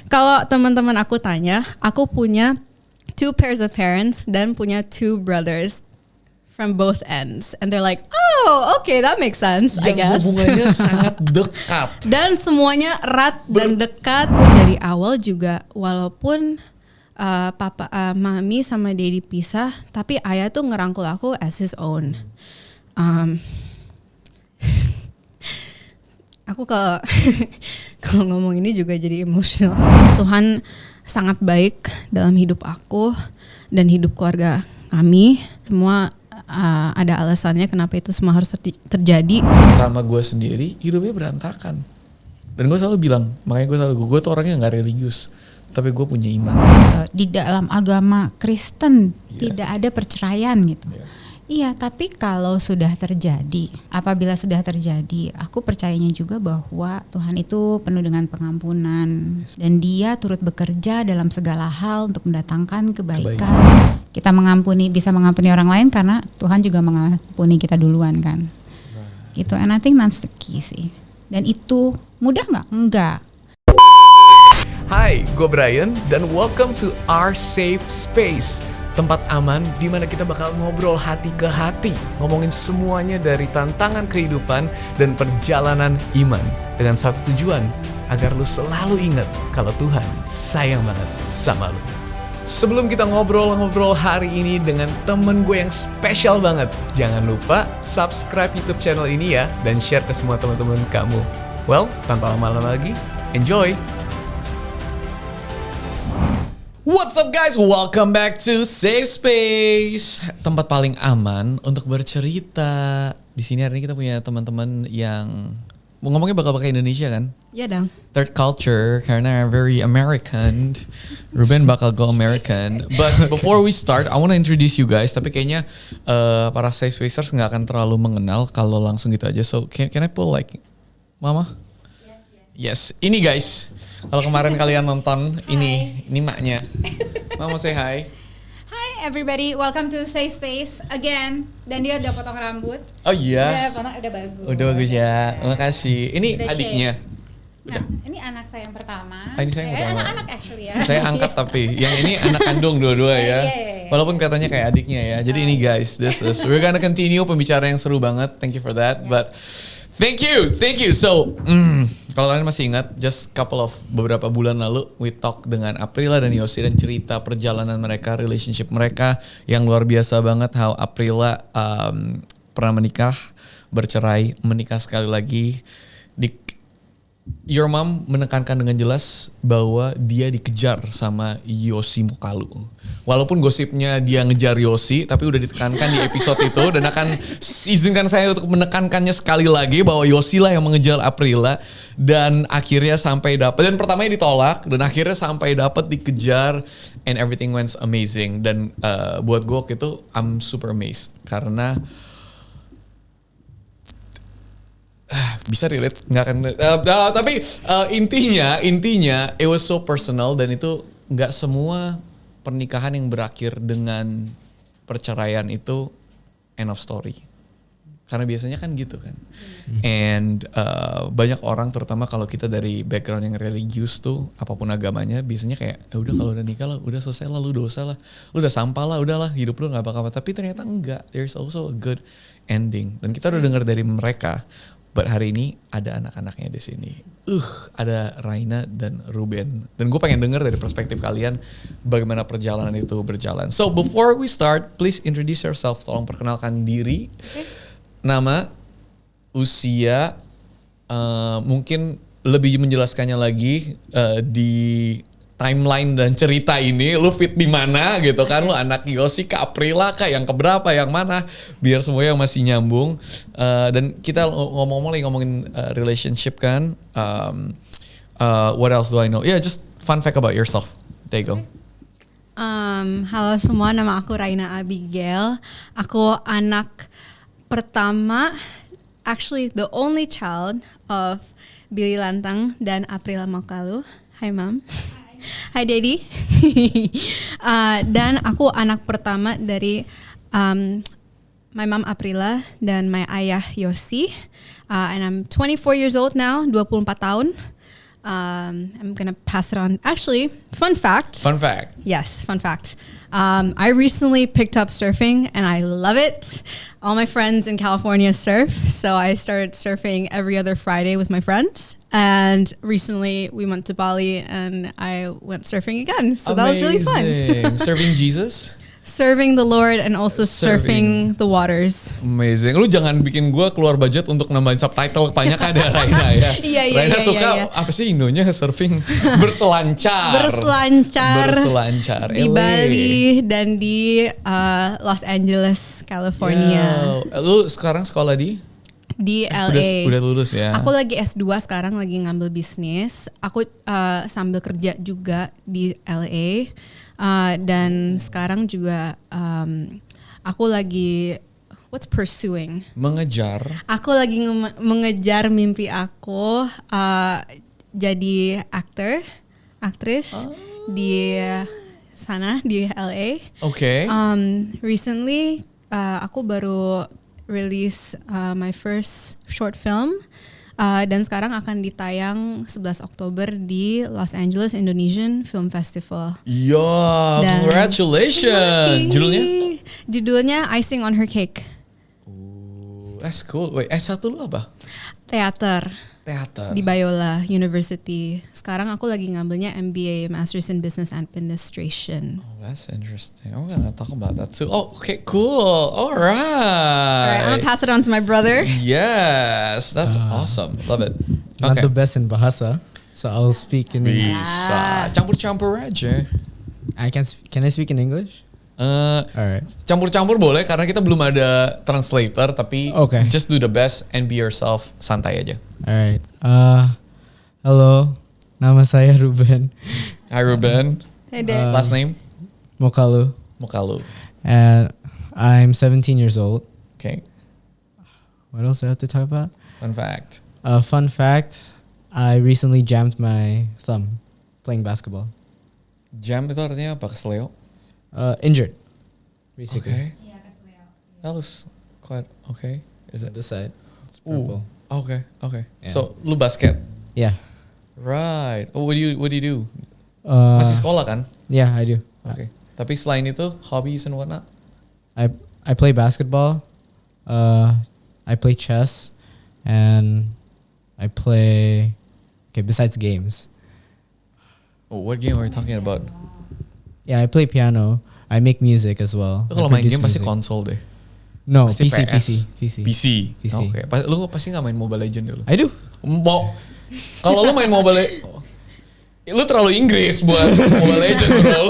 Kalau teman-teman aku tanya, aku punya 2 pairs of parents dan punya 2 brothers from both ends, and they're like, oh, okay, that makes sense, I guess. Yang hubungannya sangat dekat. Dan semuanya erat dan dekat dari awal juga, walaupun mami sama daddy pisah, tapi ayah tuh ngerangkul aku as his own. Aku kalau ngomong ini juga jadi emosional. Tuhan sangat baik dalam hidup aku dan hidup keluarga kami. Semua ada alasannya kenapa itu semua harus terjadi. Sama gue sendiri hidupnya berantakan. Dan gue selalu bilang, makanya gue tuh orangnya gak religius, tapi gue punya iman. Di dalam agama Kristen tidak ada perceraian gitu. Iya, tapi kalau sudah terjadi, apabila sudah terjadi, aku percayanya juga bahwa Tuhan itu penuh dengan pengampunan dan Dia turut bekerja dalam segala hal untuk mendatangkan kebaikan. Kita bisa mengampuni orang lain karena Tuhan juga mengampuni kita duluan kan. Gitu, and I think that's the key sih. Dan itu mudah nggak? Enggak. Hai, gue Brian dan welcome to our safe space. Tempat aman di mana kita bakal ngobrol hati ke hati, ngomongin semuanya dari tantangan kehidupan dan perjalanan iman dengan satu tujuan, agar lu selalu ingat kalau Tuhan sayang banget sama lu. Sebelum kita ngobrol-ngobrol hari ini dengan temen gue yang spesial banget, jangan lupa subscribe YouTube channel ini ya dan share ke semua teman-teman kamu. Well, tanpa lama-lama lagi, enjoy! What's up guys? Welcome back to Safe Space, tempat paling aman untuk bercerita. Di sini hari ini kita punya teman-teman yang mau ngomongnya bakal pakai Indonesia kan? Iya dong. Third culture karena very American. Ruben bakal go American. But before we start, I want to introduce you guys. Tapi kayaknya para Safe Spacers nggak akan terlalu mengenal kalau langsung gitu aja. So can I pull like Mama? Yes. Ini guys. Kalau kemarin kalian nonton, ini maknya. Mama say hi. Hi everybody, welcome to Safe Space again. Dan dia udah potong rambut. Oh iya. Udah bagus. Udah bagus ya. Makasih. Ini Udah adiknya. Nah, ini anak saya yang pertama. Ini saya yang pertama. Anak-anak actually ya. Saya angkat tapi yang ini anak kandung dua-dua ya. Iya. Walaupun katanya kayak adiknya ya. Jadi ini guys, we're gonna continue pembicaraan yang seru banget. Thank you for that. But thank you. So, kalau kalian masih ingat, just beberapa bulan lalu, we talk dengan Aprila dan Yosi dan cerita perjalanan mereka, relationship mereka yang luar biasa banget. How Aprila pernah menikah, bercerai, menikah sekali lagi. Your mom menekankan dengan jelas bahwa dia dikejar sama Yosi Mokalu. Walaupun gosipnya dia ngejar Yosi, tapi udah ditekankan di episode itu dan akan izinkan saya untuk menekankannya sekali lagi bahwa Yosi lah yang mengejar Aprila dan akhirnya sampai dapat. Dan pertamanya ditolak dan akhirnya sampai dapat dikejar and everything went amazing. Dan buat gue waktu itu I'm super amazed karena bisa relate nggak akan tapi intinya it was so personal dan itu nggak semua pernikahan yang berakhir dengan perceraian itu end of story karena biasanya kan gitu kan and banyak orang terutama kalau kita dari background yang religius tuh apapun agamanya biasanya kayak udah kalau udah nikah lah udah selesai lah lu dosa lah lu udah sampah lah udahlah hidup lu nggak bakal apa tapi ternyata enggak, there's also a good ending dan kita udah dengar dari mereka. But hari ini ada anak-anaknya di sini. Ada Raina dan Ruben. Dan gue pengen denger dari perspektif kalian bagaimana perjalanan itu berjalan. So before we start, please introduce yourself. Tolong perkenalkan diri, nama, usia, mungkin lebih menjelaskannya lagi di timeline dan cerita ini, lu fit di mana gitu kan, lu anak Yosi ke Aprila kah, yang keberapa, yang mana, biar semuanya masih nyambung. Dan kita ngomongin relationship kan, what else do I know? Yeah, just fun fact about yourself. There you go. Halo semua, nama aku Raina Abigail. Aku anak pertama, actually the only child of Billy Lantang dan Aprila Mokalu. Hai Mam. Hai Daddy. Dan aku anak pertama dari my mom Aprila dan my ayah Yosi. And I'm 24 years old now, 24 tahun. I'm gonna pass it on. Actually, fun fact. Fun fact. Yes, fun fact. I recently picked up surfing and I love it. All my friends in California surf, so I started surfing every other Friday with my friends. And recently we went to Bali and I went surfing again. So that was really fun. Amazing. Serving Jesus? Serving the Lord and also surfing the waters. Amazing. Lu jangan bikin gue keluar budget untuk nambahin subtitle kebanyakan ada Raina ya. Iya, Raina iya, suka iya. apa sih Indonya surfing berselancar. Berselancar. Di LA. Bali dan di Los Angeles, California. Yo. Lu sekarang sekolah di LA. Udah lulus ya. Aku lagi S2 sekarang, lagi ngambil bisnis. Aku sambil kerja juga di LA. Dan sekarang juga aku lagi pursuing. Mengejar. Aku lagi mengejar mimpi aku jadi aktris di sana di LA. Oke. Recently aku baru release my first short film. Dan sekarang akan ditayang 11 Oktober di Los Angeles Indonesian Film Festival. Yo, Dan- congratulations. Judulnya? Judulnya Icing on Her Cake. That's cool. Wait, S1 lu apa? Teater Teater. di Biola University. Sekarang aku lagi ngambilnya MBA, Masters in Business Administration. Oh, that's interesting. I'm gonna talk about that too. Oh, okay, cool. All Alright, I'm right. gonna pass it on to my brother. Yes, that's awesome. Love it. Not Okay. the best in Bahasa, so I'll speak in English. Bisa. Campur-campur aja. Can I speak in English? Eh, Alright. campur-campur boleh karena kita belum ada translator, tapi Okay. just do the best and be yourself, santai aja. Alright. Hello. Nama saya Ruben Hi Ruben. Hey there. Last name? Mokalu, Mokalu. and I'm 17 years old. Okay. What else do I have to talk about? Fun fact. Fun fact, I recently jammed my thumb playing basketball. Jam itu artinya apa? Kesleo? Injured, basically. Okay. That was quite okay. Is it? This side. It's Ooh. purple. Okay. Okay. Yeah. So lu basket. Yeah. Right. Oh, what do you do? Uh, Masih sekolah kan? Yeah, I do. Okay. Tapi selain itu, hobbies and whatnot? I play basketball. I play chess, and I play. Okay, besides games, Oh, what game are you talking about? yeah, I play piano. I make music as well. Lu I kalau main produce game pasti music. konsol deh. No, Pasti PC, PS. PC. PC. PC. Oke. Lu pasti nggak main Mobile Legend dulu. I do. Kalau lu main Mobile lu terlalu Inggris buat Mobile Legend bro.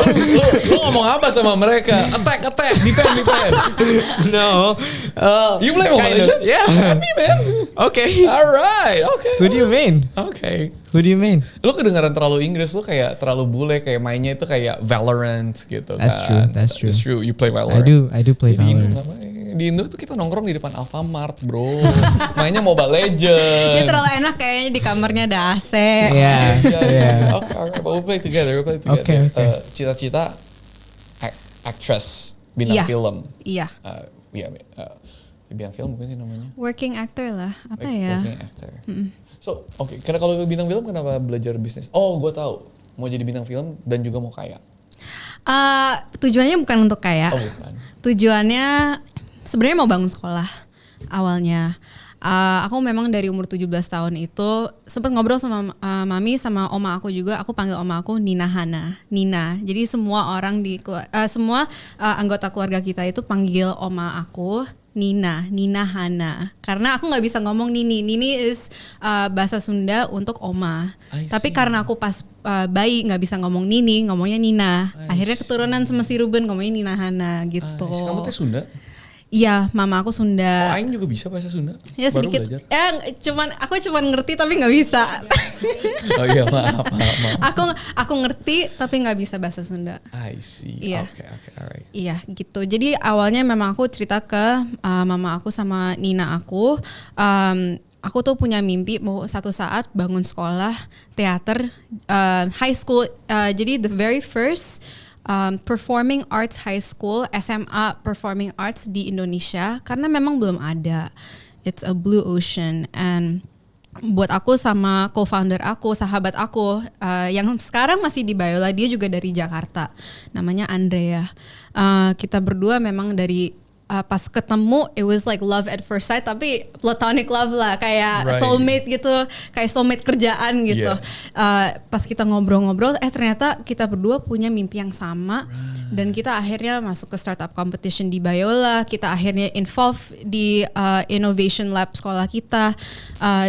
Lu ngomong apa sama mereka? Attack, defend. No. You play Mobile Kind of, Legend? yeah. Happy man. Okay. Alright, okay. Who do you mean? Okay. Who do you mean? Lu kedengaran terlalu Inggris, lu kayak terlalu bule, kayak mainnya itu kayak Valorant gitu That's kan. true, that's true. It's true, you play Valorant. I do play Di Indo Valorant. nggak main. Di Indo tuh kita nongkrong di depan Alfamart bro. Mainnya Mobile Legend. Dia terlalu enak kayaknya di kamarnya ada AC. Yeah, yeah. Okay, alright, but we'll play together. Okay, okay. Cita-cita actress, bintang Iya. film. Iya. Iya, bintang film mungkin sih namanya. Working actor lah. Apa Like ya? working actor. So, oke. Karena kalau bintang film kenapa belajar bisnis? Oh, gue tahu. Mau jadi bintang film dan juga mau kaya. Tujuannya bukan untuk kaya. Oh, bukan. Tujuannya sebenarnya mau bangun sekolah awalnya. Aku memang dari umur 17 tahun itu sempat ngobrol sama mami sama oma aku juga. Aku panggil oma aku Nina Hana. Nina. Jadi semua orang semua anggota keluarga kita itu panggil oma aku Nina Hana. Karena aku nggak bisa ngomong Nini. Nini is bahasa Sunda untuk oma. I Tapi see. karena aku pas bayi nggak bisa ngomong Nini, ngomongnya Nina. I Akhirnya keturunan sama si Ruben ngomongnya Nina Hana gitu. Kamu teh Sunda? Iya, mama aku Oh, Sunda. Aing juga bisa bahasa Sunda. Ya Baru sedikit. belajar. Ya aku cuman ngerti tapi nggak bisa. Oh iya, maaf. aku ngerti tapi nggak bisa bahasa Sunda. I see. Iya. Okay, alright. Iya gitu. Jadi awalnya memang aku cerita ke mama aku sama Nina aku. Aku tuh punya mimpi mau satu saat bangun sekolah teater high school. Jadi the very first Performing Arts High School, SMA Performing Arts di Indonesia, karena memang belum ada. It's a blue ocean, and buat aku sama co-founder aku, sahabat aku yang sekarang masih di Biola, dia juga dari Jakarta, namanya Andrea. Kita berdua memang dari pas ketemu it was like love at first sight, tapi platonic love lah, kayak Right. soulmate gitu, kayak soulmate kerjaan gitu. Pas kita ngobrol-ngobrol, ternyata kita berdua punya mimpi yang sama, dan kita akhirnya masuk ke startup competition di Biola. Kita akhirnya involve di innovation lab sekolah kita,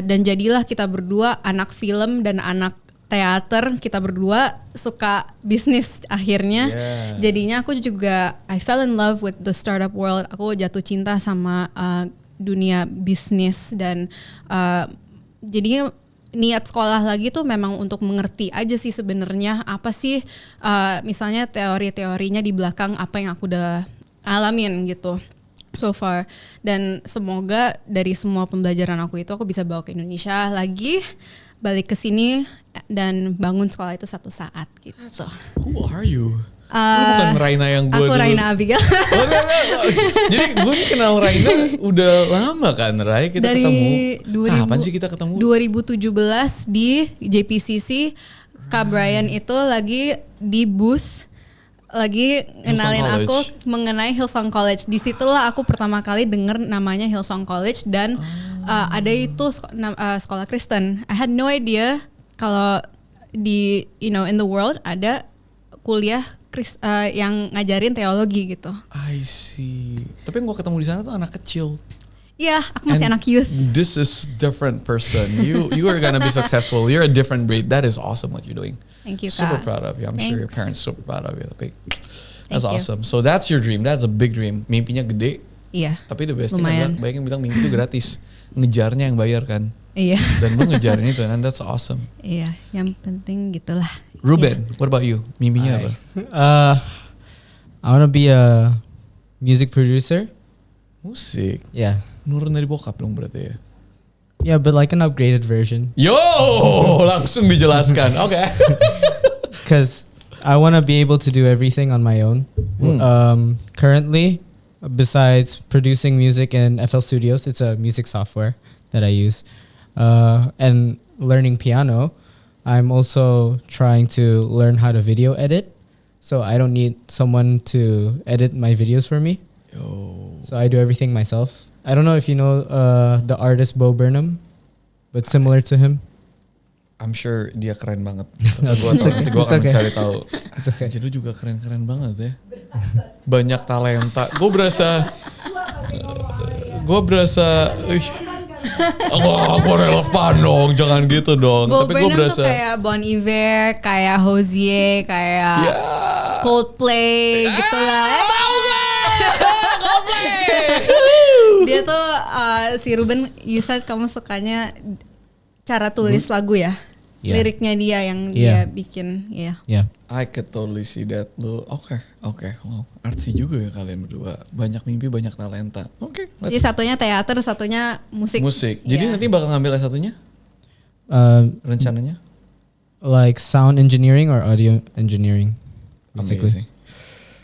dan jadilah kita berdua anak film dan anak teater. Kita berdua suka bisnis akhirnya. Yeah. Jadinya aku juga I fell in love with the startup world. Aku jatuh cinta sama dunia bisnis, dan jadinya niat sekolah lagi tuh memang untuk mengerti aja sih sebenarnya apa sih misalnya teori-teorinya di belakang apa yang aku udah alamin gitu so far. Dan semoga dari semua pembelajaran aku itu aku bisa bawa ke Indonesia lagi, balik ke sini dan bangun sekolah itu satu saat gitu. Who are you? Lu bukan Raina yang gue Aku dulu. Raina Abigail. Oh, enggak. Jadi gue kenal Raina udah lama kan, Rai, kita Dari ketemu. Kapan sih kita ketemu? 2017 di JPCC. Kak Brian itu lagi di booth, lagi ngenalin Hillsong aku College. mengenai Hillsong College. Disitulah aku pertama kali denger namanya Hillsong College, dan ada itu sekolah Kristen. I had no idea kalau di in the world ada kuliah yang ngajarin teologi gitu. I see. Tapi yang gue ketemu di sana tuh anak kecil. Iya, aku masih And anak youth. This is different person. You are gonna be successful. You're a different breed. That is awesome what you're doing. Thank you, Super Kak. proud of you. I'm sure your Thanks. parents super proud of you. Tapi Thank that's you. awesome. So that's your dream. That's a big dream. Mimpinya gede. Iya. Tapi the best thing Lumayan. adalah banyak yang bilang mimpi itu gratis. Ngejarnya yang bayar kan. Iya. Dan lu ngejarin itu, and that's awesome. Iya, yang penting gitulah. Ruben, what about you? Mimpinya apa? I want to be a music producer. Musik. Yeah. Nurun dari bokap dong berarti ya. Yeah, but like an upgraded version. Yo, langsung dijelaskan. Oke. Because I want to be able to do everything on my own. Currently, besides producing music in FL Studios, it's a music software that I use, and learning piano, I'm also trying to learn how to video edit. So I don't need someone to edit my videos for me. Yo. So I do everything myself. I don't know if you know the artist Bo Burnham, but similar to him. I'm sure dia keren banget. Nanti gue akan okay. mencari tahu. It's okay. Jadi lu juga keren-keren banget ya. Banyak talenta. Gue berasa. Wah, gue relevan dong. Jangan gitu dong. Bo Tapi gue Burnham berasa. tuh kayak Bon Iver, kayak Hozier, kayak Ya. Coldplay gitu lah. Tahu gak? Coldplay. Dia tuh si Ruben, you said kamu sukanya cara tulis lagu ya? Yeah. Liriknya dia yang Yeah. dia bikin, ya. Yeah. I could totally see that. Lu oke. Wow, artsy juga ya kalian berdua. Banyak mimpi, banyak talenta. Oke. Jadi satunya teater, satunya musik. Musik. Jadi Iya. nanti bakal ngambil S1-nya rencananya? Like sound engineering or audio engineering, basically. Amazing.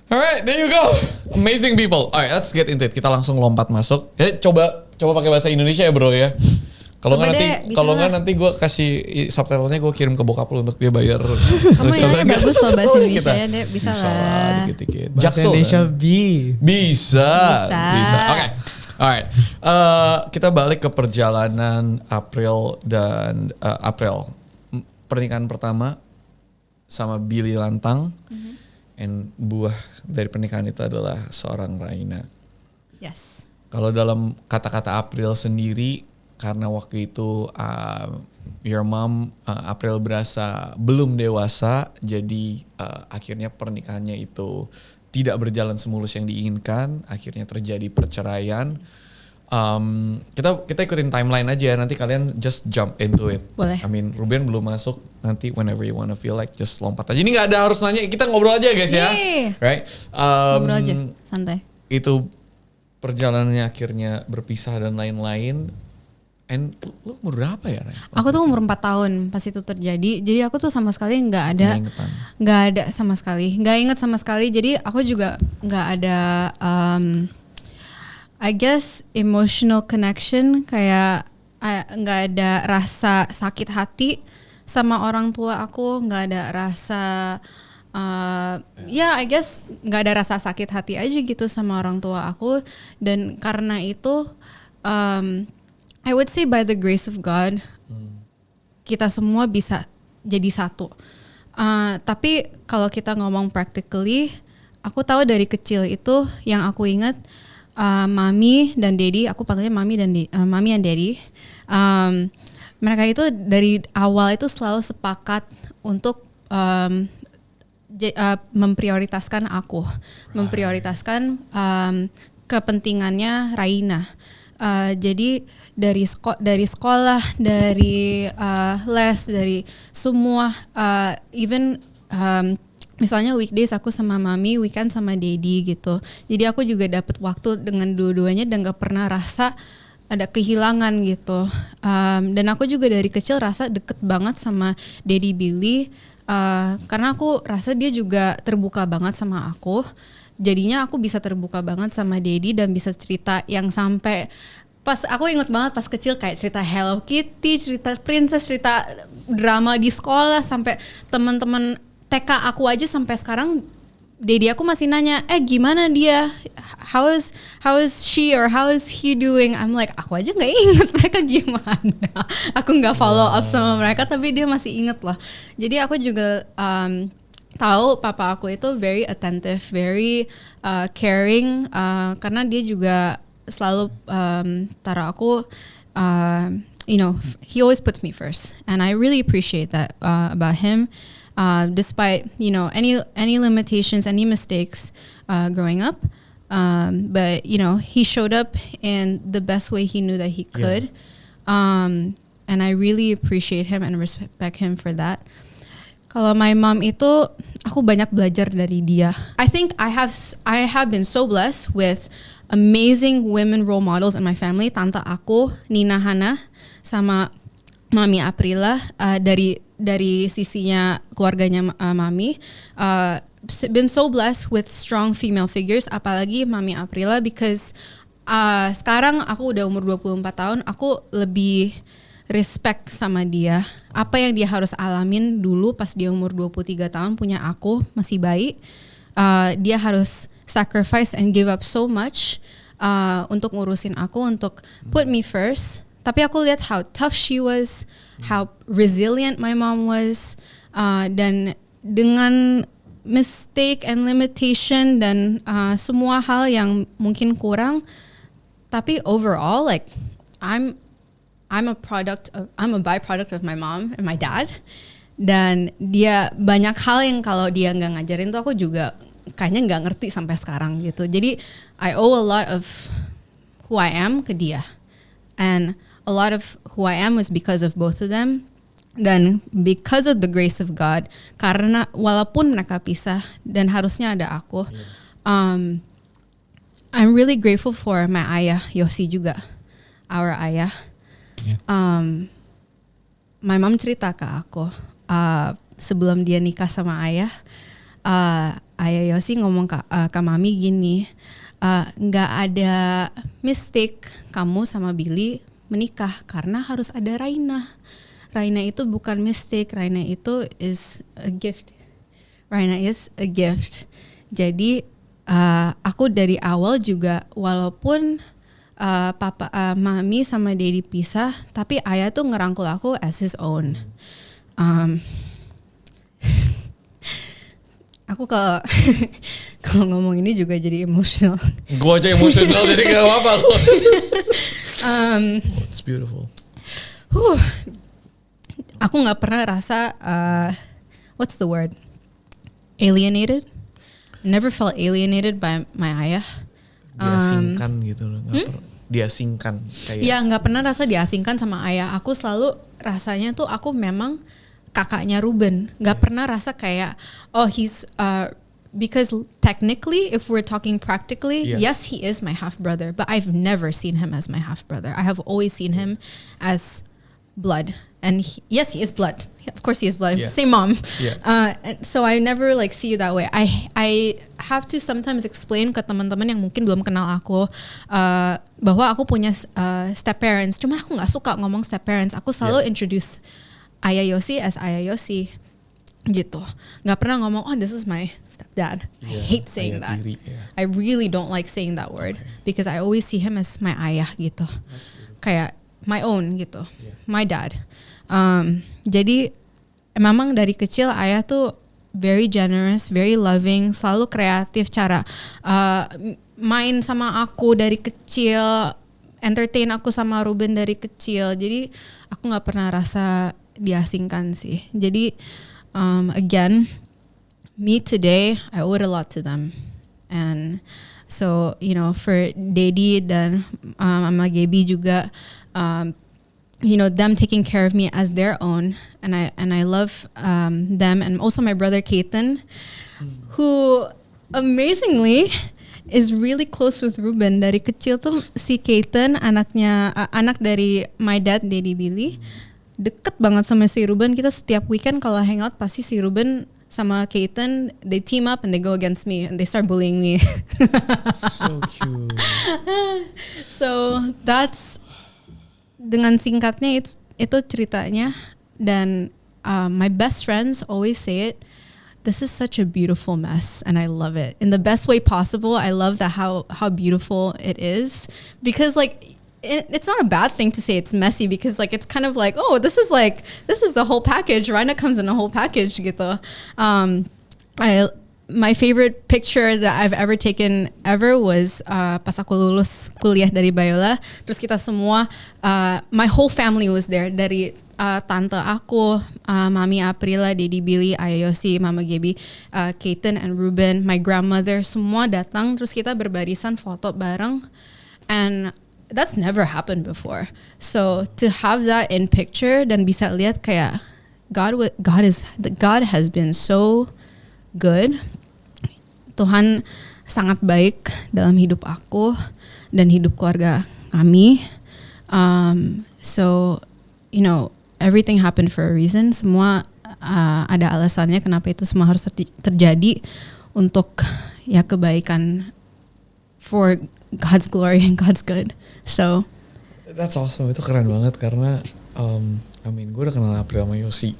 Alright, there you go. Amazing people. Alright, let's get into it. Kita langsung lompat masuk. Coba pakai bahasa Indonesia ya bro ya. Kalau Coba nggak nanti, deh, bisa kalau lah. nggak nanti gue kasih subtitlenya, gue kirim ke bokap lu untuk dia bayar. Kamu nyanyi bagus loh bahasa Indonesia Kita- ya, Dek. Bisa lah. lah. Dikit-dikit. Bahasa Jaksel Indonesia kan? B. Bisa. Bisa. Oke. Alright. Kita balik ke perjalanan April dan April. Pernikahan pertama sama Billy Lantang. And buah dari pernikahan itu adalah seorang Raina. Yes. Kalau dalam kata-kata April sendiri, karena waktu itu your mom April berasa belum dewasa, jadi akhirnya pernikahannya itu tidak berjalan semulus yang diinginkan, akhirnya terjadi perceraian. Kita ikutin timeline aja, nanti kalian just jump into it. Boleh. I mean, Ruben belum masuk, nanti whenever you wanna feel like just lompat aja. Ini nggak ada harus nanya, kita ngobrol aja guys ya, Yeay. right? Ngobrol aja, santai. Itu perjalanannya akhirnya berpisah dan lain-lain. And lu umur berapa ya, Ray? Aku tuh umur 4 tahun pas itu terjadi. Jadi aku tuh sama sekali nggak ada sama sekali. Nggak inget sama sekali. Jadi aku juga nggak ada I guess emotional connection, kayak nggak ada rasa sakit hati sama orang tua aku, nggak ada rasa I guess nggak ada rasa sakit hati aja gitu sama orang tua aku. Dan karena itu I would say by the grace of God kita semua bisa jadi satu. Tapi kalau kita ngomong practically, aku tahu dari kecil itu yang aku ingat mami dan daddy, aku panggilnya mami and daddy. Mereka itu dari awal itu selalu sepakat untuk memprioritaskan aku, memprioritaskan kepentingannya Raina. Jadi dari sekolah, dari les, dari semua, even misalnya weekdays aku sama mami, weekend sama daddy gitu. Jadi aku juga dapat waktu dengan dua-duanya dan gak pernah rasa ada kehilangan gitu. Dan aku juga dari kecil rasa deket banget sama Daddy Billy, karena aku rasa dia juga terbuka banget sama aku. Jadinya aku bisa terbuka banget sama Daddy dan bisa cerita yang sampai pas aku inget banget pas kecil kayak cerita Hello Kitty, cerita princess, cerita drama di sekolah, sampai teman-teman TK aku aja sampai sekarang Daddy aku masih nanya, gimana dia? How is she or how is he doing? I'm like, aku aja nggak inget mereka gimana. Aku nggak follow up sama mereka, tapi dia masih inget loh. Jadi aku juga tahu papa aku itu very attentive, very caring, karena dia juga selalu taruh aku, he always puts me first, and I really appreciate that about him. Despite any limitations, any mistakes growing up, but he showed up in the best way he knew that he could, and I really appreciate him and respect him for that. Kalau my mom itu aku banyak belajar dari dia. I think I have been so blessed with amazing women role models in my family. Tante aku, Nina Hana, sama Mami Aprila, dari sisinya keluarganya Mami, been so blessed with strong female figures, apalagi Mami Aprila, because sekarang aku udah umur 24 tahun, aku lebih respect sama dia. Apa yang dia harus alamin dulu pas dia umur 23 tahun punya aku masih bayi, dia harus sacrifice and give up so much untuk ngurusin aku, untuk put me first. Tapi aku lihat how tough she was, how resilient my mom was, dan dengan mistake and limitation dan semua hal yang mungkin kurang, tapi overall like I'm a byproduct of my mom and my dad, dan dia banyak hal yang kalau dia nggak ngajarin tuh aku juga kayaknya nggak ngerti sampai sekarang gitu. Jadi I owe a lot of who I am ke dia, and a lot of who I am was because of both of them, dan because of the grace of God. Karena walaupun mereka pisah dan harusnya ada aku, I'm really grateful for my ayah Yosi juga, our ayah. My mom cerita ke aku sebelum dia nikah sama ayah Yosi ngomong ke mami gini, nggak ada mistake kamu sama Billy menikah karena harus ada Raina. Raina itu bukan mistake, Raina itu is a gift. Raina is a gift. Jadi aku dari awal juga walaupun mami sama daddy pisah, tapi ayah tuh ngerangkul aku as his own. Aku kalau ngomong ini juga jadi emotional. Gue aja emotional jadi gak apa-apa loh. It's beautiful. Aku nggak pernah rasa what's the word, alienated. Never felt alienated by my ayah. Diasingkan gitu loh, diasingkan kayak. Ya nggak pernah rasa diasingkan sama ayah. Aku selalu rasanya tuh aku memang kakaknya Ruben. Nggak pernah rasa kayak he's because technically, if we're talking practically, yes, he is my half brother, but I've never seen him as my half brother. I have always seen him as blood and yes, he is blood. Of course, he is blood. Yeah. Same mom. Yeah. And so I never like see you that way. I have to sometimes explain ke teman-teman yang mungkin belum kenal aku bahwa aku punya step parents. Cuma aku nggak suka ngomong step parents. Aku selalu introduce Ayah Yosi as Ayah Yosi gitu. Nggak pernah ngomong this is my stepdad. I hate saying ayah that. tiri, yeah. I really don't like saying that word because I always see him as my ayah gitu. Kayak my own gitu, my dad. Jadi memang dari kecil ayah tuh very generous, very loving, selalu kreatif cara main sama aku dari kecil, entertain aku sama Ruben dari kecil. Jadi aku nggak pernah rasa diasingkan sih. Jadi again, me today, I owe it a lot to them, and so for Dedi dan Mama Gaby juga. Them taking care of me as their own, and I love them, and also my brother Keaton, who amazingly is really close with Ruben. Dari kecil tuh si Keaton anak dari my dad Daddy Billy, deket banget sama si Ruben. Kita setiap weekend kalau hangout pasti si Ruben sama Keaton, they team up and they go against me and they start bullying me. So cute. So that's dengan singkatnya itu ceritanya. Dan my best friends always say it. This is such a beautiful mess, and I love it in the best way possible. I love that how beautiful it is, because like it's not a bad thing to say it's messy, because like it's kind of like, this is the whole package. Raina comes in a whole package gitu. My favorite picture that I've ever taken was pas aku lulus kuliah dari Biola. Terus kita semua, my whole family was there, dari tante aku, Mami Aprila, Daddy Billy, Ayah Yosi, Mama Gaby, Keaton and Ruben, my grandmother, semua datang. Terus kita berbarisan foto bareng, and that's never happened before. So to have that in picture dan bisa lihat kayak God has been so good. Tuhan sangat baik dalam hidup aku dan hidup keluarga kami. So everything happened for a reason. Semua ada alasannya kenapa itu semua harus terjadi, untuk kebaikan, for God's glory and God's good. So that's awesome. Itu keren banget karena gue udah kenal April sama Yosi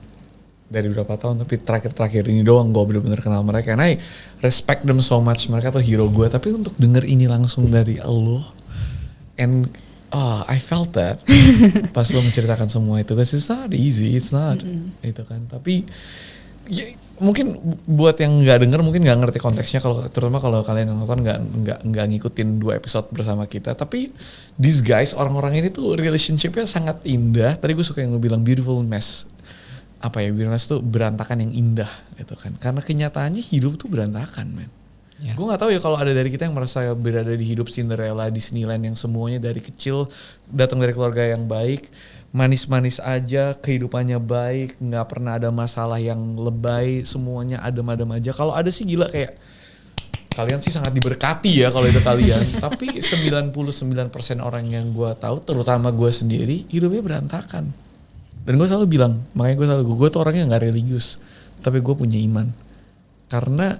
dari beberapa tahun, tapi terakhir ini doang gue bener-bener kenal mereka. And I respect them so much. Mereka tuh hero gue. Tapi untuk denger ini langsung dari lo, and I felt that pas lo menceritakan semua itu, guys, it's not easy, it's not, itu kan. Tapi mungkin buat yang nggak denger mungkin nggak ngerti konteksnya, terutama kalau kalian yang nonton nggak ngikutin 2 episode bersama kita. Tapi these guys, orang-orang ini tuh relationshipnya sangat indah. Tadi gue suka yang lo bilang beautiful mess. Beautifulness tuh berantakan yang indah gitu kan. Karena kenyataannya hidup tuh berantakan, men. Yeah. Gue nggak tahu ya kalau ada dari kita yang merasa berada di hidup Cinderella, Disneyland, yang semuanya dari kecil datang dari keluarga yang baik, manis-manis aja, kehidupannya baik, nggak pernah ada masalah yang lebay, semuanya adem-adem aja. Kalau ada sih gila, kayak kalian sih sangat diberkati ya kalau itu kalian. Tapi 99% orang yang gue tahu, terutama gue sendiri, hidupnya berantakan. Dan gue selalu bilang, makanya gue tuh orangnya gak religius, tapi gue punya iman. Karena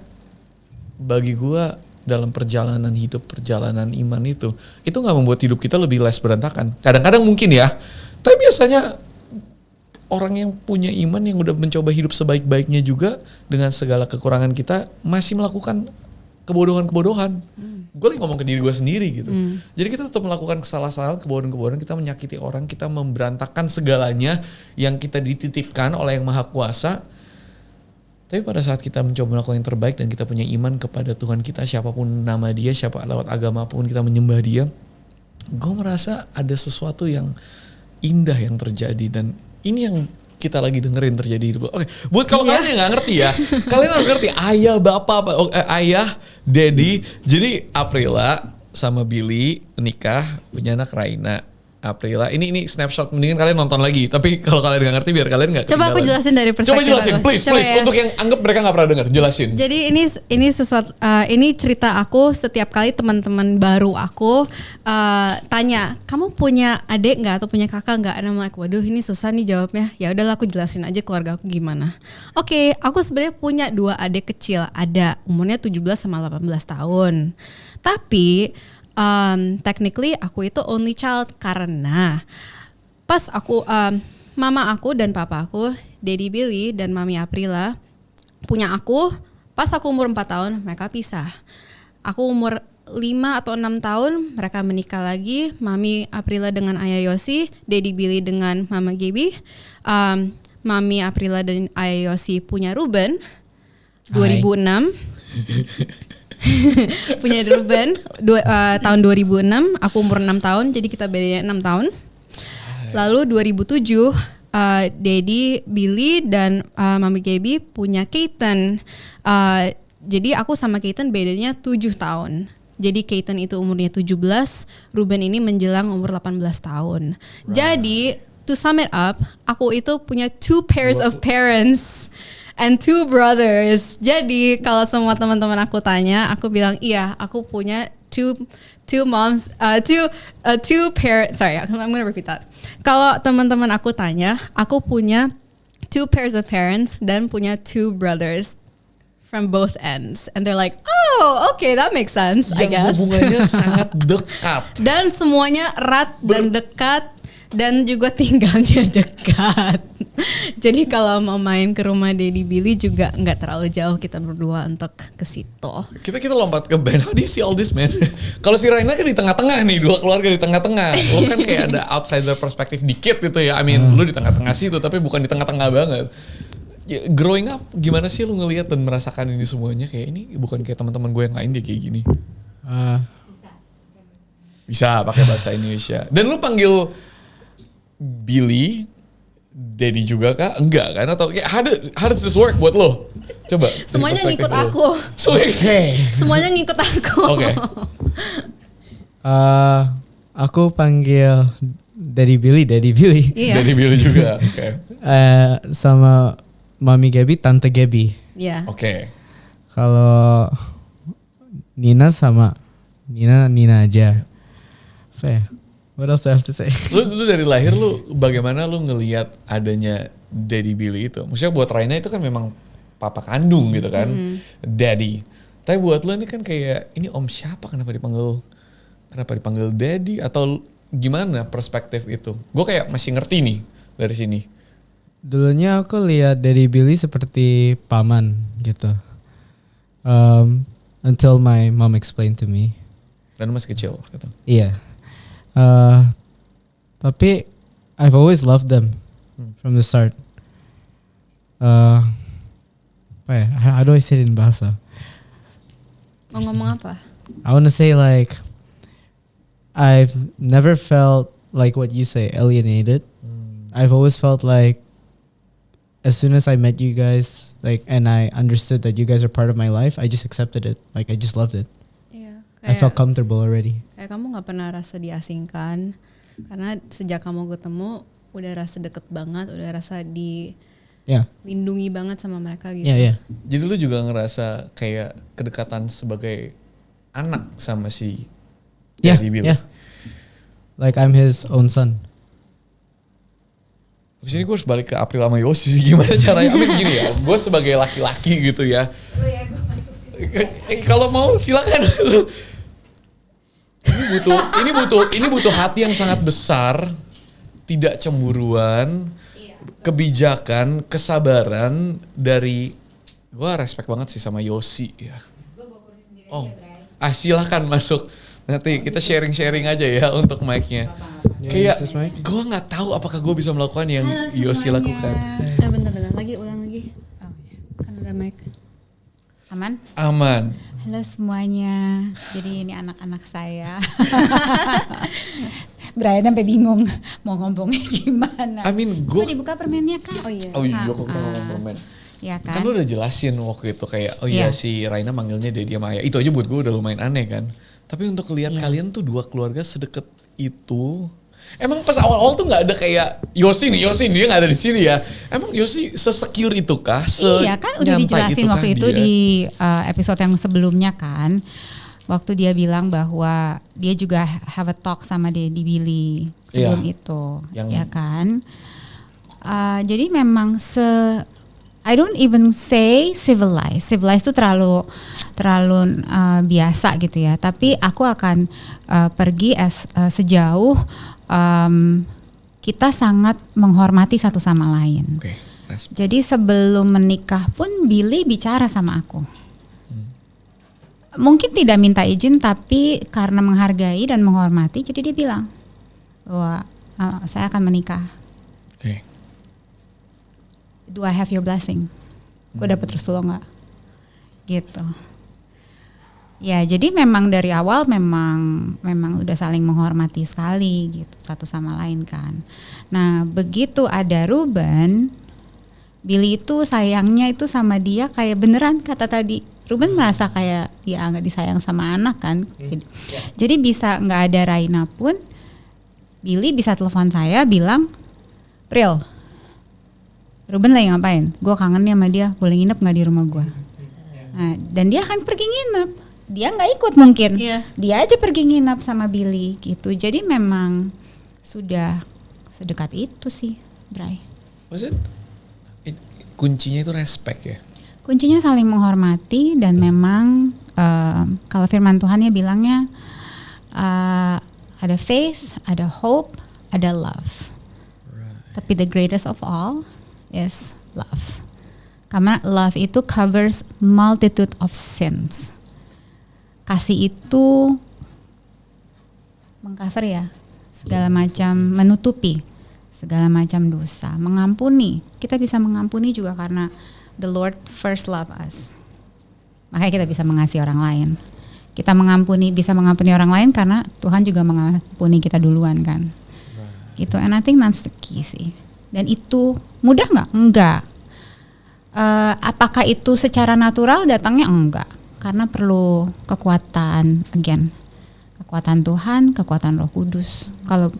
bagi gue dalam perjalanan hidup, perjalanan iman itu gak membuat hidup kita lebih less berantakan. Kadang-kadang mungkin ya, tapi biasanya orang yang punya iman, yang udah mencoba hidup sebaik-baiknya juga dengan segala kekurangan kita, masih melakukan kebodohan-kebodohan. Gue lagi ngomong ke diri gue sendiri gitu. Jadi kita tetap melakukan kesalahan-kesalahan, kebodohan-kebodohan, kita menyakiti orang, kita memberantakan segalanya yang kita dititipkan oleh Yang Maha Kuasa. Tapi pada saat kita mencoba melakukan yang terbaik dan kita punya iman kepada Tuhan kita, siapapun nama dia, lewat agama pun kita menyembah dia, gue merasa ada sesuatu yang indah yang terjadi. Dan ini yang kita lagi dengerin terjadi. Oke, buat kalau kalian yang nggak ngerti ya, kalian harus ngerti ayah, bapak, ayah, daddy. Jadi Aprila sama Billy nikah, punya anak Raina. Aprila. Ini snapshot, mendingan kalian nonton lagi. Tapi kalau kalian nggak ngerti biar kalian nggak Coba aku jelasin dari perspektif Coba jelasin, aku. please. Ya. Untuk yang anggap mereka nggak pernah dengar, jelasin. Jadi ini sesuatu ini cerita aku setiap kali teman-teman baru aku tanya, kamu punya adik nggak atau punya kakak nggak? And I'm like, waduh ini susah nih jawabnya. Ya udahlah aku jelasin aja keluarga aku gimana. Oke, aku sebenarnya punya 2 adik kecil, ada umurnya 17 sama 18 tahun. Tapi technically aku itu only child karena pas aku mama aku dan papa aku, Daddy Billy dan Mami Aprila punya aku pas aku umur 4 tahun mereka pisah. Aku umur 5 atau 6 tahun mereka menikah lagi, Mami Aprila dengan Ayah Yosi, Daddy Billy dengan Mama Gaby. Mami Aprila dan Ayah Yosi punya Ruben 2006. Punya Ruben tahun 2006, aku umur 6 tahun, jadi kita bedanya 6 tahun. Lalu 2007 Daddy Billy dan Mami Gaby punya Keaton. Jadi aku sama Keaton bedanya 7 tahun. Jadi Keaton itu umurnya 17, Ruben ini menjelang umur 18 tahun. Jadi to sum it up, aku itu punya 2 pairs of parents and 2 brothers. Jadi kalau semua teman-teman aku tanya, aku bilang iya, aku punya two moms, two parents. Sorry, I'm gonna repeat that. Kalau teman-teman aku tanya, aku punya 2 pairs of parents dan punya 2 brothers from both ends, and they're like, oh, okay, that makes sense, I guess. Hubungannya sangat dekat. Dan semuanya erat dan dekat. Dan juga tinggalnya dekat. Jadi kalau mau main ke rumah Daddy Billy juga nggak terlalu jauh kita berdua untuk ke situ. Kita lompat ke Ben. How do you see all this, man? Kalau si Raina kan di tengah-tengah nih, 2 keluarga di tengah-tengah. Lo kan kayak ada outsider perspektif dikit gitu ya. I mean, lo di tengah-tengah situ tapi bukan di tengah-tengah banget. Ya, growing up gimana sih lo ngelihat dan merasakan ini semuanya? Kayak ini bukan kayak teman-teman gue yang lain dia kayak gini. Bisa pakai bahasa Indonesia. Dan lo panggil Billy, Daddy juga kah? Enggak kan? Atau how does this work buat lo? Coba. Semuanya ngikut aku. Semuanya ngikut aku. Oke. Aku panggil Daddy Billy. Iya. Daddy Billy juga. Oke. Sama Mami Gaby, Tante Gaby. Iya. Oke. Kalau Nina sama Nina aja. Fair. What else do I have to say? Lu dari lahir bagaimana lu ngelihat adanya Daddy Billy itu? Maksudnya buat Raina itu kan memang papa kandung gitu kan, Daddy. Tapi buat lu ini kan kayak ini om siapa? Kenapa dipanggil Daddy? Atau gimana perspektif itu? Gue kayak masih ngerti nih dari sini. Dulunya aku lihat Daddy Billy seperti paman gitu. Until my mom explained to me. Dan lu masih kecil gitu. Iya. Tapi I've always loved them from the start. How do I say it in bahasa? Mau ngomong apa? I want to say like I've never felt like what you say, alienated. I've always felt like as soon as I met you guys, like, and I understood that you guys are part of my life, I just accepted it. Like I just loved it. Iya. I felt comfortable already. Kayak kamu nggak pernah rasa diasingkan, karena sejak kamu ketemu udah rasa deket banget, udah rasa dilindungi banget sama mereka gitu. Yeah. Jadi lu juga ngerasa kayak kedekatan sebagai anak sama si Daddy Billy. Yeah. Like I'm his own son. Abis ini gue harus balik ke April sama Yosi. Gimana caranya? I mean gini ya, gue sebagai laki-laki gitu ya. Kalau mau silakan. Ini butuh hati yang sangat besar, tidak cemburuan, kebijakan, kesabaran dari. Gue respect banget sih sama Yosi ya. Oh, silakan masuk. Nanti kita sharing aja ya untuk mic-nya. Kayak gue nggak tahu apakah gue bisa melakukan yang Yosi lakukan. Bentar, ulang lagi. Oh, kan ada mic. Aman? Halo semuanya. Jadi ini anak-anak saya. Brian sampai bingung mau ngomongnya gimana. I mean, coba dibuka permennya Kak. Oh iya. Kok ngomong permen. Ya kan? Kan lu udah jelasin waktu itu kayak si Raina manggilnya Daddy sama Ayah. Itu aja buat gue udah lumayan aneh kan. Tapi untuk lihat kalian tuh 2 keluarga sedekat itu, Emang pas awal-awal tuh nggak ada kayak Yosi dia nggak ada di sini ya. Emang Yosi se-secure itukah? Iya kan udah dijelasin waktu itu di episode yang sebelumnya kan. Waktu dia bilang bahwa dia juga have a talk sama Daddy Billy sebelum itu, ya kan. Jadi memang I don't even say civilized. Civilized itu terlalu biasa gitu ya. Tapi aku akan pergi sejauh kita sangat menghormati satu sama lain. Okay. Jadi sebelum menikah pun Billy bicara sama aku. Mungkin tidak minta izin tapi karena menghargai dan menghormati, jadi dia bilang bahwa saya akan menikah. Okay. Do I have your blessing? Gue dapet restu lo nggak? Gitu. Ya jadi memang dari awal memang udah saling menghormati sekali gitu satu sama lain kan. Nah begitu ada Ruben, Billy itu sayangnya itu sama dia kayak beneran kata tadi. Ruben merasa kayak dia nggak disayang sama anak kan. Jadi bisa nggak ada Raina pun, Billy bisa telepon saya bilang, Pril, Ruben lagi ngapain? Gue kangen nih sama dia, boleh nginep nggak di rumah gue? Nah, dan dia akan pergi nginep. Dia nggak ikut mungkin, dia aja pergi nginep sama Billy gitu. Jadi memang sudah sedekat itu sih, Bray. Kuncinya itu respect ya? Kuncinya saling menghormati dan memang kalau firman Tuhan ya bilangnya ada faith, ada hope, ada love. Tapi the greatest of all is love. Karena love itu covers multitude of sins. Kasih itu mengcover ya segala macam, menutupi segala macam dosa, mengampuni. Kita bisa mengampuni juga karena the Lord first love us. Makanya kita bisa mengasihi orang lain. Kita bisa mengampuni orang lain karena Tuhan juga mengampuni kita duluan kan. Gitu. And I think that's the key sih. Dan itu mudah nggak? Enggak. Apakah itu secara natural datangnya? Enggak. Karena perlu kekuatan, kekuatan Tuhan, kekuatan Roh Kudus. Kalau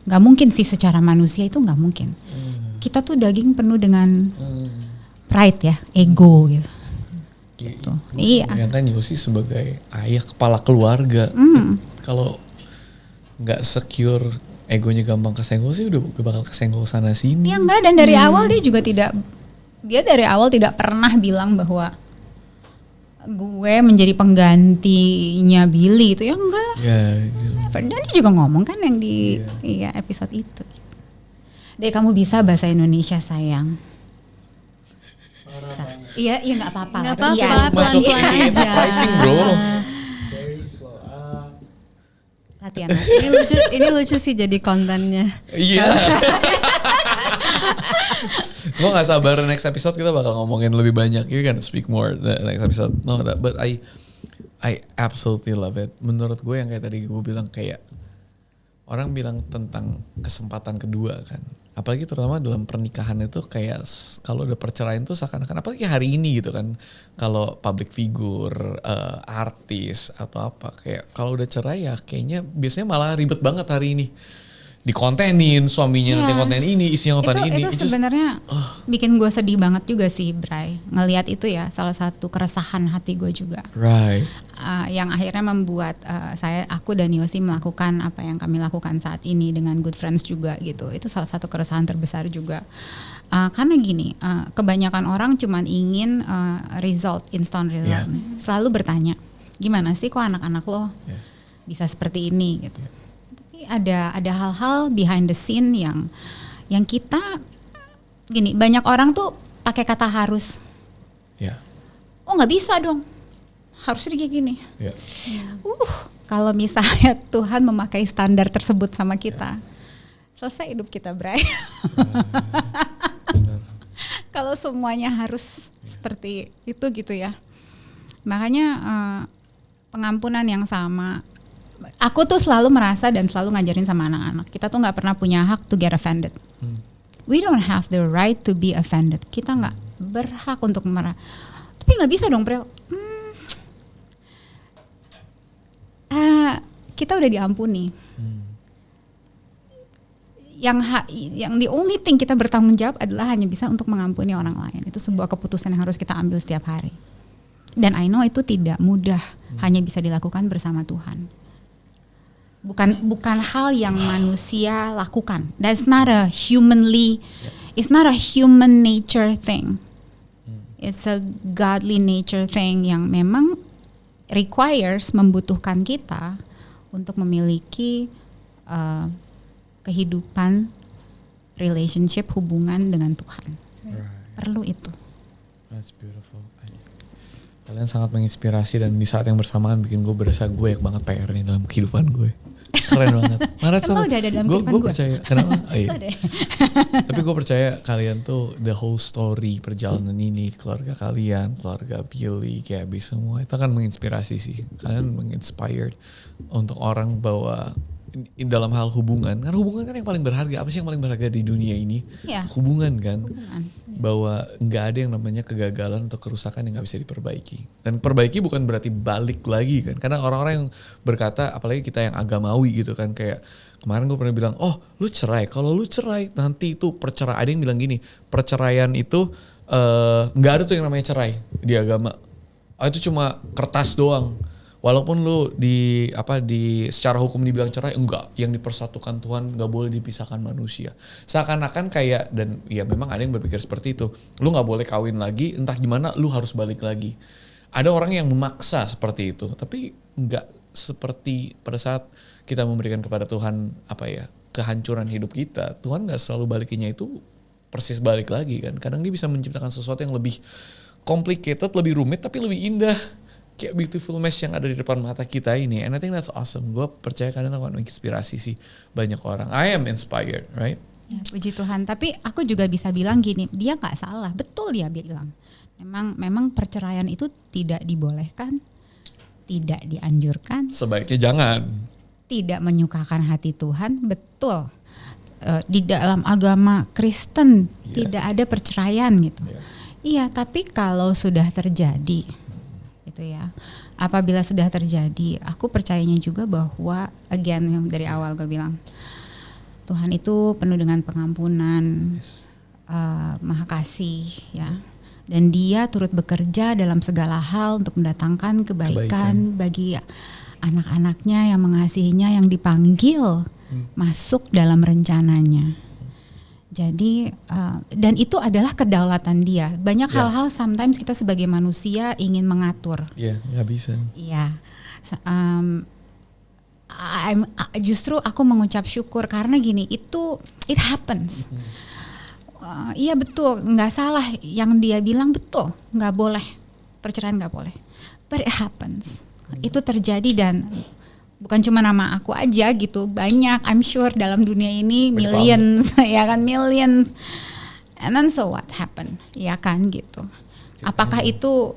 nggak mungkin sih secara manusia itu nggak mungkin. Kita tuh daging penuh dengan pride ya, ego gitu. Gitu. Iya. Bayangkan Yosi sebagai ayah kepala keluarga, kalau nggak secure, egonya gampang kesenggol sih udah bakal kesenggol sana sini. Ya enggak, dan dari awal dia dari awal tidak pernah bilang bahwa gue menjadi penggantinya Billy itu ya enggak lah. Dan dia juga ngomong kan yang di episode itu. Dek kamu bisa bahasa Indonesia sayang. Iya nggak apa-apa. Nggak apa-apa, pelan-pelan aja. Pricing bro. Latihan. Ini lucu sih jadi kontennya. Iya. Gue gak sabar next episode kita bakal ngomongin lebih banyak. You can speak more the next episode. No, but I absolutely love it. Menurut gue yang kayak tadi gue bilang kayak orang bilang tentang kesempatan kedua kan. Apalagi terutama dalam pernikahan itu kayak kalau udah perceraian tuh seakan-akan apalagi hari ini gitu kan. Kalau public figure, artis atau apa kayak kalau udah cerai ya kayaknya biasanya malah ribet banget hari ini. Dikontenin suaminya nanti konten ini, isinya konten ini. Itu sebenarnya bikin gue sedih banget juga sih, Bray. Ngelihat itu ya salah satu keresahan hati gue juga. Right. Yang akhirnya membuat aku dan Yosi melakukan apa yang kami lakukan saat ini dengan Good Friends juga gitu. Itu salah satu keresahan terbesar juga. Karena gini, kebanyakan orang cuman ingin instant result. Selalu bertanya, gimana sih kok anak-anak lo bisa seperti ini gitu. Ada hal-hal behind the scene yang kita gini, banyak orang tuh pakai kata harus. Oh nggak bisa dong, harusnya kayak gini. Kalau misalnya Tuhan memakai standar tersebut sama kita, selesai hidup kita, Bray. Kalau semuanya harus seperti itu gitu ya. Makanya pengampunan yang sama. Aku tuh selalu merasa dan selalu ngajarin sama anak-anak, kita tuh nggak pernah punya hak to get offended. We don't have the right to be offended. Kita nggak berhak untuk marah. Tapi nggak bisa dong, Pril. Kita udah diampuni. yang the only thing kita bertanggung jawab adalah hanya bisa untuk mengampuni orang lain. Itu sebuah keputusan yang harus kita ambil setiap hari. Dan I know itu tidak mudah, hanya bisa dilakukan bersama Tuhan. Bukan hal yang manusia lakukan. It's not a human nature thing. It's a godly nature thing yang memang membutuhkan kita untuk memiliki kehidupan, relationship, hubungan dengan Tuhan. Perlu itu. That's beautiful. Kalian sangat menginspirasi dan di saat yang bersamaan bikin gue berasa gue banyak banget PR nih dalam kehidupan gue. Keren banget. Maret udah ada dalam kehidupan gue percaya. Kenapa? Oh, iya. Tapi gue percaya kalian tuh the whole story perjalanan ini, keluarga kalian, keluarga Billy, Gabby semua itu akan menginspirasi sih. Kalian menginspired untuk orang bahwa dalam hal hubungan, karena hubungan kan yang paling berharga. Apa sih yang paling berharga di dunia ini? Ya. Hubungan kan. Bahwa nggak ada yang namanya kegagalan atau kerusakan yang nggak bisa diperbaiki. Dan perbaiki bukan berarti balik lagi kan. Karena orang-orang yang berkata, apalagi kita yang agamawi gitu kan, kayak kemarin gue pernah bilang, oh lu cerai. Kalau lu cerai nanti itu perceraian. Ada yang bilang gini, perceraian itu nggak ada tuh yang namanya cerai di agama. Itu cuma kertas doang. Walaupun lu di secara hukum dibilang cerai, enggak, yang dipersatukan Tuhan nggak boleh dipisahkan manusia. Seakan-akan kayak, dan ya memang ada yang berpikir seperti itu. Lu nggak boleh kawin lagi, entah gimana lu harus balik lagi. Ada orang yang memaksa seperti itu, tapi nggak seperti pada saat kita memberikan kepada Tuhan kehancuran hidup kita. Tuhan nggak selalu balikinya itu persis balik lagi kan. Kadang dia bisa menciptakan sesuatu yang lebih complicated, lebih rumit tapi lebih indah. Kayak beautiful mess yang ada di depan mata kita ini. And I think that's awesome. Gue percaya kalian akan menginspirasi sih banyak orang. I am inspired, right? Ya, puji Tuhan. Tapi aku juga bisa bilang gini, dia nggak salah. Betul dia bilang. Memang perceraian itu tidak dibolehkan, tidak dianjurkan. Sebaiknya jangan. Tidak menyukakan hati Tuhan, betul. Di dalam agama Kristen tidak ada perceraian gitu. Iya, tapi kalau sudah terjadi ya. Apabila sudah terjadi, aku percayanya juga bahwa again yang dari awal gue bilang, Tuhan itu penuh dengan pengampunan, maha kasih ya. Dan dia turut bekerja dalam segala hal untuk mendatangkan kebaikan bagi anak-anaknya yang mengasihinya, yang dipanggil masuk dalam rencananya. Jadi dan itu adalah kedaulatan dia. Banyak hal-hal sometimes kita sebagai manusia ingin mengatur. Iya, nggak bisa. Iya. Justru aku mengucap syukur karena gini, itu it happens. Iya betul, nggak salah yang dia bilang, betul, nggak boleh perceraian, nggak boleh. But it happens. Itu terjadi dan bukan cuma nama aku aja gitu, banyak, I'm sure dalam dunia ini millions, ya kan, millions. And then so what happened, ya kan gitu. Apakah itu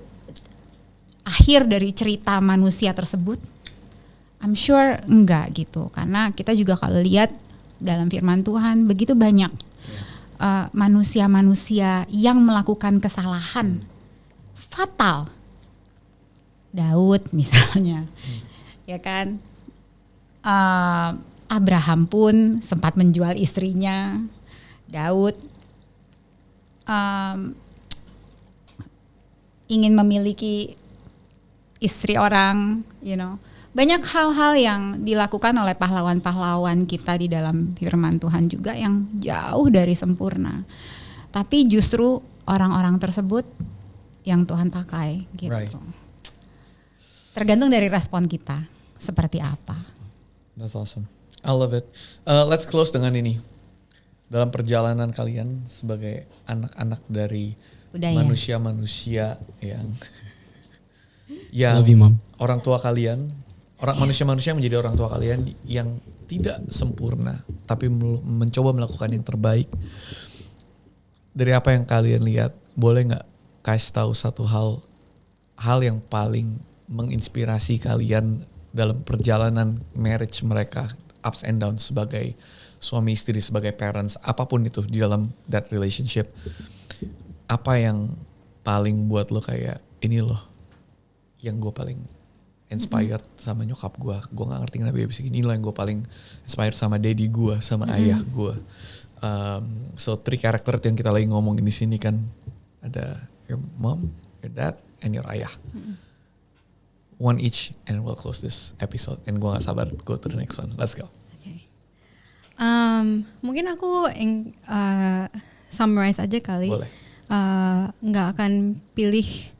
akhir dari cerita manusia tersebut? I'm sure enggak gitu, karena kita juga kalau lihat dalam firman Tuhan begitu banyak manusia-manusia yang melakukan kesalahan fatal. Daud misalnya, ya kan. Abraham pun sempat menjual istrinya. Daud ingin memiliki istri orang, Banyak hal-hal yang dilakukan oleh pahlawan-pahlawan kita di dalam firman Tuhan juga yang jauh dari sempurna. Tapi justru orang-orang tersebut yang Tuhan pakai gitu. Right. Tergantung dari respon kita seperti apa. That's awesome. I love it. Let's close dengan ini. Dalam perjalanan kalian sebagai anak-anak dari manusia-manusia yang Love you, Mom. Orang tua kalian, manusia-manusia yang menjadi orang tua kalian yang tidak sempurna, tapi mencoba melakukan yang terbaik. Dari apa yang kalian lihat, boleh nggak kasih tahu satu hal yang paling menginspirasi kalian dalam perjalanan marriage mereka, ups and downs sebagai suami istri, sebagai parents, apapun itu di dalam that relationship. Apa yang paling buat lo kayak, ini loh yang gue paling inspired sama nyokap gue nggak ngerti kenapa dia bisa gini. Inilah yang gue paling inspired sama daddy gue, sama ayah gue. So 3 karakter yang kita lagi ngomongin di sini kan, ada your mom, your dad, and your ayah. One each, and we'll close this episode. And gue nggak sabar go to the next one. Let's go. Okay. Mungkin aku summarize aja kali. Boleh. Nggak akan pilih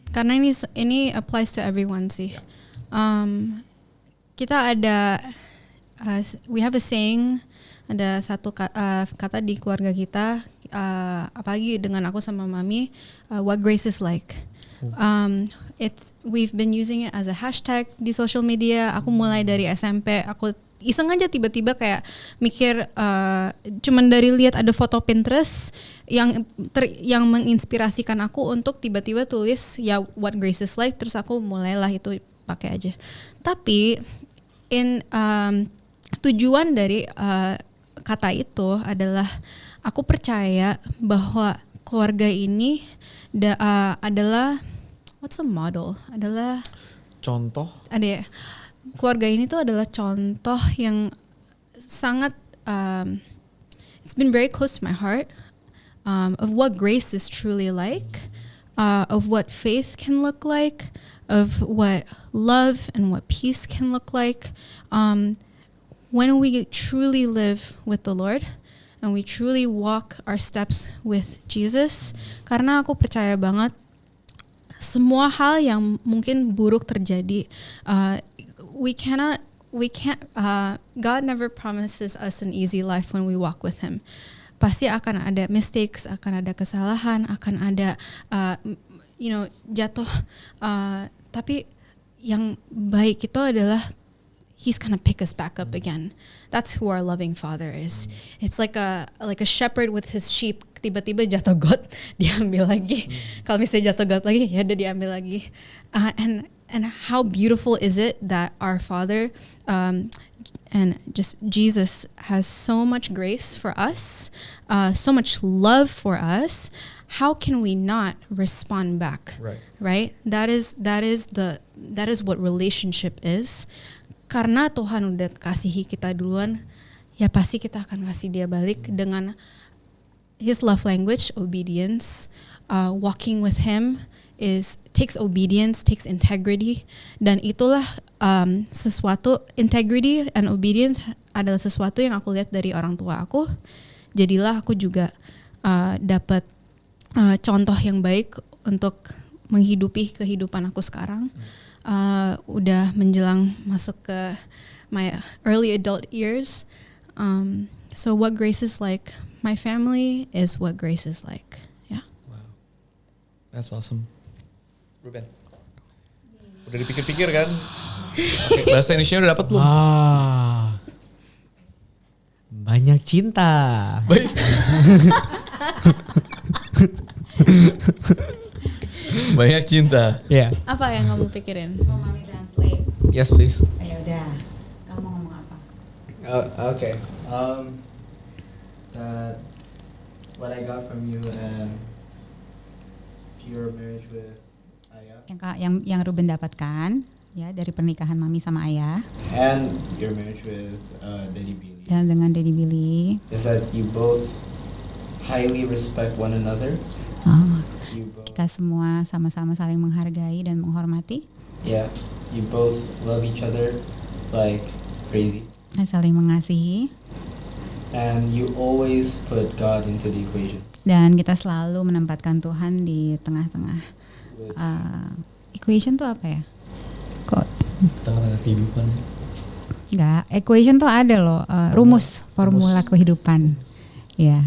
karena ini applies to everyone sih. Kita ada we have a saying, ada satu kata di keluarga kita, apalagi dengan aku sama mami, what grace is like. We've been using it as a hashtag di social media. Aku mulai dari SMP, aku iseng aja tiba-tiba kayak mikir, cuman dari lihat ada foto Pinterest yang menginspirasikan aku untuk tiba-tiba tulis ya what grace is like, terus aku mulailah itu pakai aja. Tapi tujuan dari kata itu adalah aku percaya bahwa keluarga ini adalah what's a model, adalah Contoh. ada ya, keluarga ini tuh adalah contoh yang sangat it's been very close to my heart, of what grace is truly like, of what faith can look like, of what love and what peace can look like, when we truly live with the Lord and we truly walk our steps with Jesus. Karena aku percaya banget semua hal yang mungkin buruk terjadi, we can't God never promises us an easy life when we walk with Him. Pasti akan ada mistakes, akan ada kesalahan, akan ada jatuh, tapi yang baik itu adalah He's gonna pick us back up again. That's who our loving Father is. It's like a shepherd with his sheep. Tiba-tiba jatuh got, diambil lagi. Kalau misalnya jatuh got lagi, ya udah diambil lagi. And how beautiful is it that our Father and just Jesus has so much grace for us, so much love for us. How can we not respond back? Right? That is what relationship is. Karena Tuhan udah kasihi kita duluan, ya pasti kita akan kasih dia balik dengan His love language, obedience. Walking with Him takes obedience, takes integrity, dan itulah sesuatu, integrity and obedience adalah sesuatu yang aku lihat dari orang tua aku. Jadilah aku juga dapat contoh yang baik untuk menghidupi kehidupan aku sekarang. Udah menjelang masuk ke my early adult years. So what grace is like, my family is what grace is like. Yeah. Wow. That's awesome. Ruben. Udah dipikir-pikir kan? Okay, bahasa Indonesia udah dapat belum? Banyak cinta. Baik. Banyak cinta. Yeah. Apa yang kamu pikirin? Mau mami translate? Yes, please. Ya udah. Kamu mau ngomong apa? Okay. That what I got from you and your marriage with Ayah Yang Ruben dapatkan ya dari pernikahan mami sama ayah and your marriage with Daddy Billy dan dengan Daddy Billy is that you both highly respect one another. You both, kita semua sama-sama saling menghargai dan menghormati. yeah, you both love each other like crazy. Saling mengasihi. And you always put God into the equation. Dan kita selalu menempatkan Tuhan di tengah-tengah. Equation tuh apa ya? Kok? Tengah-tengah kehidupan. Enggak, equation tuh ada loh, rumus, formula kehidupan. Ya.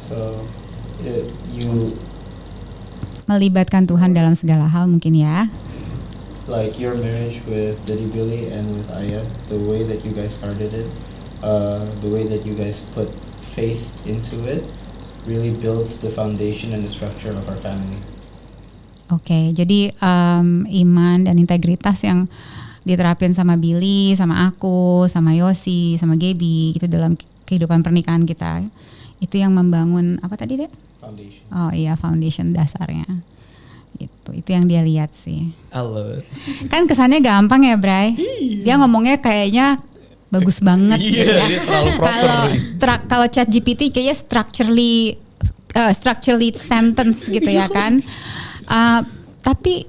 So you Melibatkan Tuhan dalam segala hal mungkin ya. like your marriage with Daddy Billy and with Ayah, the way that you guys started it, the way that you guys put faith into it, really builds the foundation and the structure of our family. Oke, jadi iman dan integritas yang diterapin sama Billy, sama aku, sama Yosi, sama Gaby gitu dalam kehidupan pernikahan kita, itu yang membangun apa tadi deh? Foundation. Oh iya, foundation dasarnya. Itu yang dia lihat sih. I love it. Kan kesannya gampang ya, Bray. Dia ngomongnya kayaknya bagus banget Iya, gitu ya. dia terlalu proper. Kalau ChatGPT kayaknya structurally sentence gitu ya kan. Tapi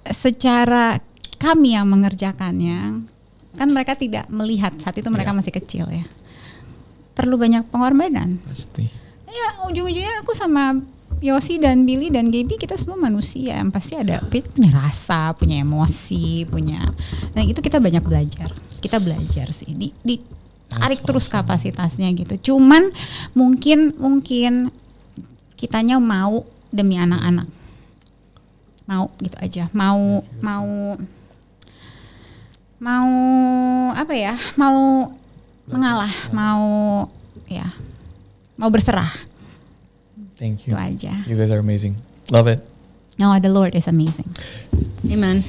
secara kami yang mengerjakannya, kan mereka tidak melihat saat itu mereka masih kecil ya. Perlu banyak pengorbanan. Pasti. Ya ujung-ujungnya aku sama Yosi dan Billy dan Gaby kita semua manusia yang pasti kita punya rasa, punya emosi, nah itu kita banyak belajar. Kita belajar sih, ditarik terus kapasitasnya gitu. Cuman mungkin kitanya mau demi anak-anak, mau gitu aja, mau apa ya, mau mengalah, mau berserah. Thank you. Itu aja. You guys are amazing. Love it. No, the Lord is amazing. Amen.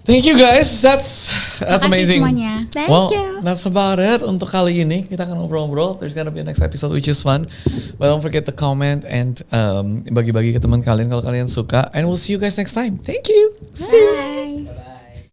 Thank you guys. That's Makasih amazing. semuanya. Well, that's about it untuk kali ini. Kita akan ngobrol-ngobrol. There's gonna be a next episode which is fun. But don't forget to comment and bagi-bagi ke teman kalian kalau kalian suka. And we'll see you guys next time. Thank you. See you. Bye.